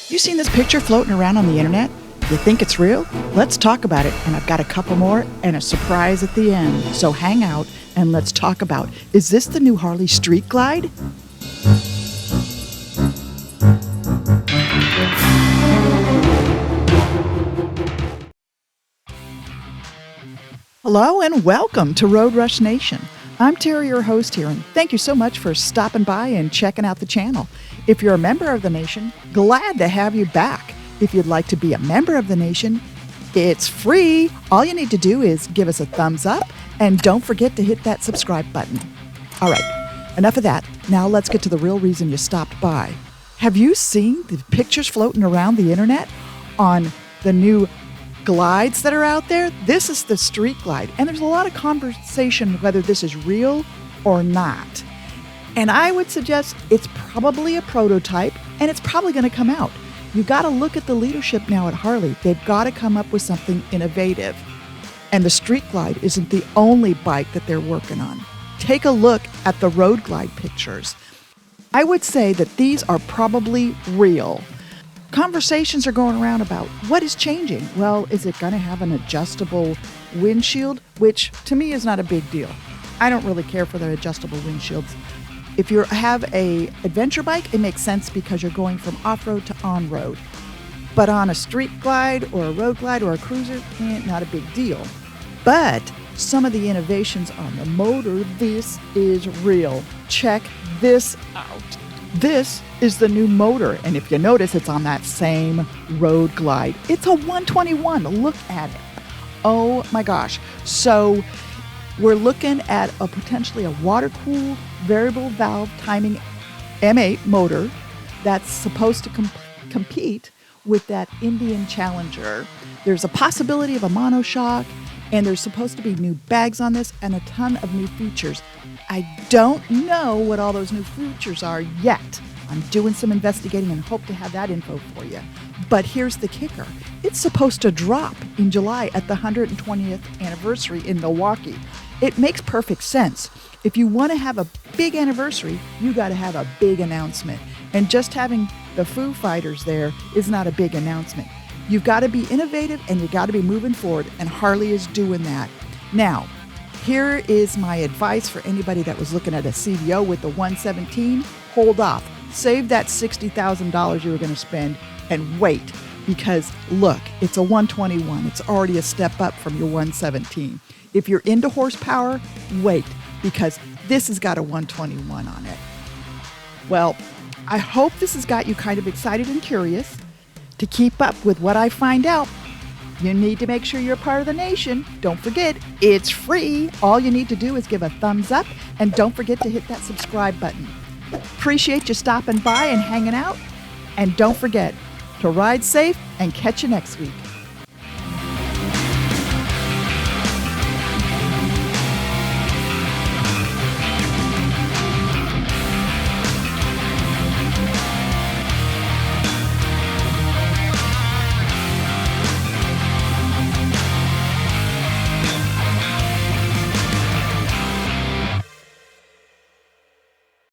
You seen this picture floating around on the internet? You think it's real? Let's talk about it, and I've got a couple more and a surprise at the end. So hang out and let's talk about, is this the new Harley Street Glide? Hello and welcome to Road Rush Nation. I'm Terry, your host here, and thank you so much for stopping by and checking out the channel. If you're a member of the nation, glad to have you back. If you'd like to be a member of the nation, it's free. All you need to do is give us a thumbs up and don't forget to hit that subscribe button. All right, enough of that. Now let's get to the real reason you stopped by. Have you seen the pictures floating around the internet on the new glides that are out there? This is the Street Glide, and there's a lot of conversation whether this is real or not. And I would suggest it's probably a prototype, and it's probably going to come out. You got to look at the leadership now at Harley. They've got to come up with something innovative. And the Street Glide isn't the only bike that they're working on. Take a look at the Road Glide pictures. I would say that these are probably real. Conversations are going around about what is changing. Well, is it going to have an adjustable windshield? Which to me is not a big deal. I don't really care for the adjustable windshields. If you have a adventure bike, it makes sense because you're going from off-road to on-road. But on a Street Glide or a Road Glide or a cruiser, not a big deal. But some of the innovations on the motor, this is real. Check this out. This is the new motor, and if you notice, it's on that same Road Glide. It's a 121. Look at it. Oh my gosh. So we're looking at potentially a water-cooled variable valve timing M8 motor that's supposed to compete with that Indian Challenger. There's a possibility of a monoshock, and there's supposed to be new bags on this and a ton of new features. I don't know what all those new features are yet. I'm doing some investigating and hope to have that info for you. But here's the kicker. It's supposed to drop in July at the 120th anniversary in Milwaukee. It makes perfect sense. If you want to have a big anniversary, you got to have a big announcement. And just having the Foo Fighters there is not a big announcement. You've got to be innovative and you got to be moving forward, and Harley is doing that. Now, here is my advice for anybody that was looking at a CVO with the 117. Hold off. Save that $60,000 you were going to spend and wait, because look, it's a 121. It's already a step up from your 117. If you're into horsepower, wait, because this has got a 121 on it. Well, I hope this has got you kind of excited and curious. To keep up with what I find out, you need to make sure you're part of the nation. Don't forget, it's free. All you need to do is give a thumbs up, and don't forget to hit that subscribe button. Appreciate you stopping by and hanging out. And don't forget to ride safe and catch you next week.